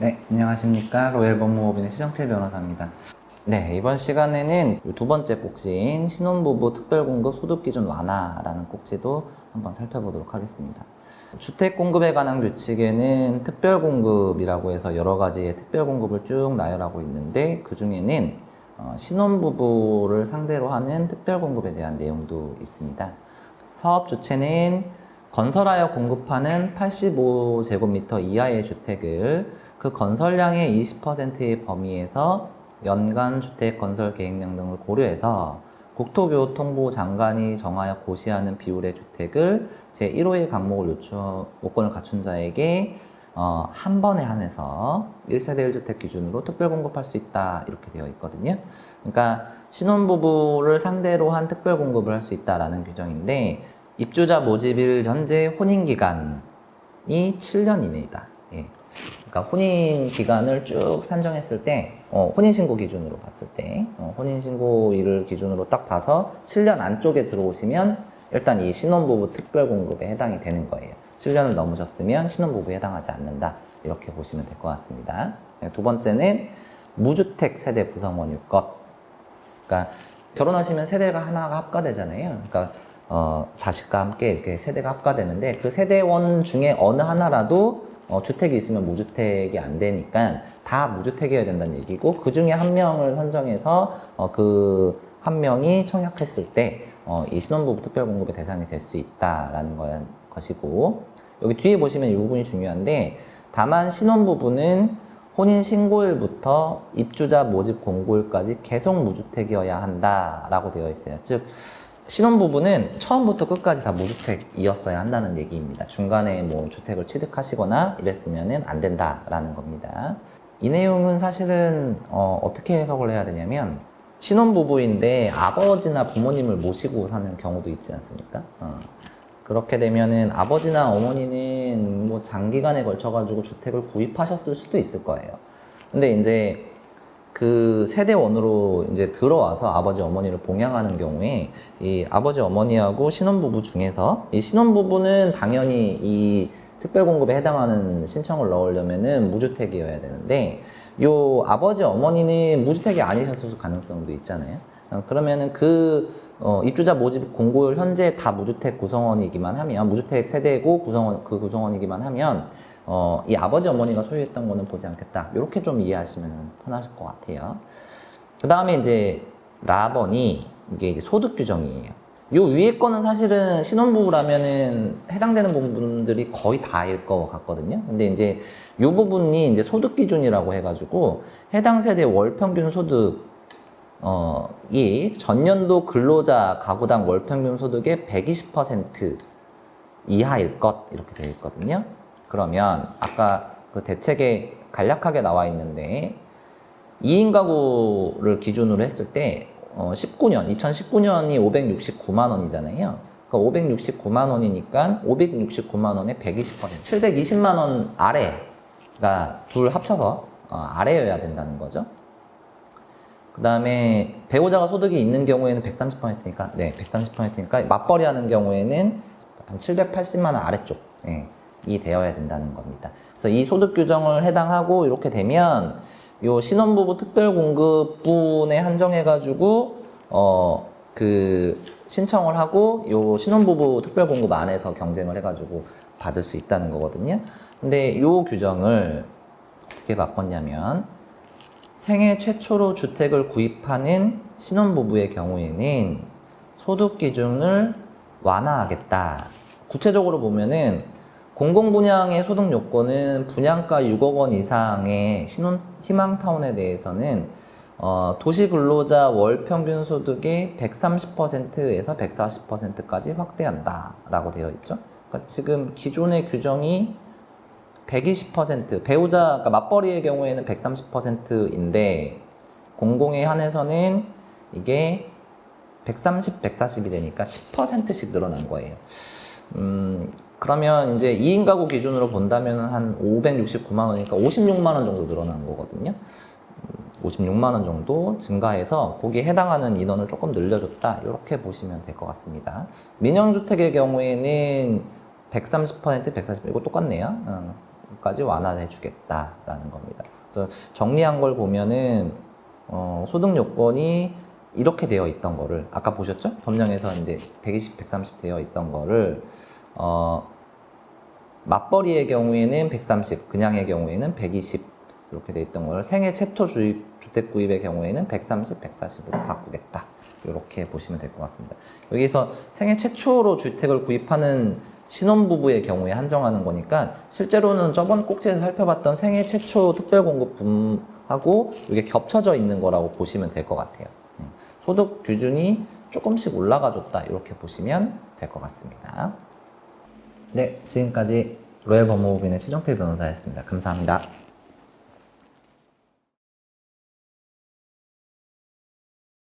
네, 안녕하십니까. 로얄법무법인의 시정필 변호사입니다. 네, 이번 시간에는 두 번째 꼭지인 신혼부부 특별공급 소득기준 완화라는 꼭지도 한번 살펴보도록 하겠습니다. 주택공급에 관한 규칙에는 특별공급이라고 해서 여러 가지의 특별공급을 쭉 나열하고 있는데, 그 중에는 신혼부부를 상대로 하는 특별공급에 대한 내용도 있습니다. 사업주체는 건설하여 공급하는 85제곱미터 이하의 주택을 그 건설량의 20%의 범위에서 연간 주택 건설 계획량 등을 고려해서 국토교통부 장관이 정하여 고시하는 비율의 주택을 제1호의 강목을 요건을 갖춘 자에게 한 번에 한해서 1세대 1주택 기준으로 특별 공급할 수 있다, 이렇게 되어 있거든요. 그러니까 신혼부부를 상대로 한 특별 공급을 할 수 있다라는 규정인데, 입주자 모집일 현재 혼인기간이 7년 이내이다. 예. 그러니까 혼인 기간을 쭉 산정했을 때, 혼인신고 기준으로 봤을 때, 혼인신고일을 기준으로 딱 봐서 7년 안쪽에 들어오시면 일단 이 신혼부부 특별공급에 해당이 되는 거예요. 7년을 넘으셨으면 신혼부부에 해당하지 않는다, 이렇게 보시면 될 것 같습니다. 두 번째는 무주택 세대 구성원일 것. 그러니까 결혼하시면 세대가 하나가 합가되잖아요. 그러니까 자식과 함께 이렇게 세대가 합가되는데, 그 세대원 중에 어느 하나라도 주택이 있으면 무주택이 안 되니까 다 무주택이어야 된다는 얘기고, 그 중에 한 명을 선정해서 그 한 명이 청약했을 때 이 신혼부부 특별공급의 대상이 될 수 있다라는 것이고, 여기 뒤에 보시면 이 부분이 중요한데, 다만 신혼부부는 혼인신고일부터 입주자 모집 공고일까지 계속 무주택이어야 한다라고 되어 있어요. 즉 신혼부부는 처음부터 끝까지 다 무주택이었어야 한다는 얘기입니다. 중간에 뭐 주택을 취득하시거나 이랬으면 안 된다라는 겁니다. 이 내용은 사실은 어떻게 해석을 해야 되냐면, 신혼부부인데 아버지나 부모님을 모시고 사는 경우도 있지 않습니까? 그렇게 되면은 아버지나 어머니는 뭐 장기간에 걸쳐가지고 주택을 구입하셨을 수도 있을 거예요. 근데 이제 그 세대원으로 이제 들어와서 아버지 어머니를 봉양하는 경우에 이 아버지 어머니하고 신혼부부 중에서, 이 신혼부부는 당연히 이 특별공급에 해당하는 신청을 넣으려면은 무주택이어야 되는데, 요 아버지 어머니는 무주택이 아니셨을 가능성도 있잖아요. 그러면은 그 입주자 모집 공고일 현재 다 무주택 구성원이기만 하면, 무주택 세대고 구성원이기만 하면 이 아버지 어머니가 소유했던 거는 보지 않겠다, 이렇게 좀 이해하시면 편하실 것 같아요. 그 다음에 이제 라번이 이게 소득 규정이에요. 요 위에 거는 사실은 신혼부부라면은 해당되는 부분들이 거의 다일 것 같거든요. 근데 이제 요 부분이 이제 소득 기준이라고 해가지고, 해당 세대 월 평균 소득 이 전년도 근로자 가구당 월 평균 소득의 120% 이하일 것, 이렇게 되어 있거든요. 그러면 아까 그 대책에 간략하게 나와 있는데, 2인 가구를 기준으로 했을 때 2019년이 569만 원이잖아요. 그러니까 569만 원이니까 569만 원에 120%, 720만 원 아래가 둘 합쳐서 아래여야 된다는 거죠. 그 다음에 배우자가 소득이 있는 경우에는 130%니까, 네, 130%니까 맞벌이 하는 경우에는 한 780만 원 아래쪽, 이 되어야 된다는 겁니다. 그래서 이 소득 규정을 해당하고 이렇게 되면 요 신혼부부 특별공급분에 한정해가지고 그 신청을 하고 요 신혼부부 특별공급 안에서 경쟁을 해가지고 받을 수 있다는 거거든요. 근데 요 규정을 어떻게 바꿨냐면, 생애 최초로 주택을 구입하는 신혼부부의 경우에는 소득 기준을 완화하겠다. 구체적으로 보면은 공공분양의 소득 요건은 분양가 6억 원 이상의 희망타운에 대해서는 도시근로자 월 평균 소득의 130%에서 140%까지 확대한다 라고 되어 있죠. 그러니까 지금 기존의 규정이 120%, 배우자, 그러니까 맞벌이의 경우에는 130%인데 공공에 한해서는 이게 130, 140이 되니까 10%씩 늘어난 거예요. 그러면 이제 2인 가구 기준으로 본다면 한 569만 원이니까 56만 원 정도 늘어난 거거든요. 56만 원 정도 증가해서 거기에 해당하는 인원을 조금 늘려줬다, 이렇게 보시면 될 것 같습니다. 민영주택의 경우에는 130%, 140%, 이거 똑같네요. 공급까지 완화해 주겠다라는 겁니다. 그래서 정리한 걸 보면은 소득 요건이 이렇게 되어 있던 거를 아까 보셨죠? 법령에서 이제 120, 130 되어 있던 거를 맞벌이의 경우에는 130, 그냥의 경우에는 120 이렇게 되어 있던 거를 생애 최초 주택 구입의 경우에는 130, 140으로 바꾸겠다. 이렇게 보시면 될 것 같습니다. 여기서 생애 최초로 주택을 구입하는 신혼부부의 경우에 한정하는 거니까 실제로는 저번 꼭지에서 살펴봤던 생애 최초 특별공급분하고 이게 겹쳐져 있는 거라고 보시면 될 것 같아요. 소득 기준이 조금씩 올라가 줬다 이렇게 보시면 될 것 같습니다. 네, 지금까지 로얄 법무법인의 최종필 변호사였습니다. 감사합니다.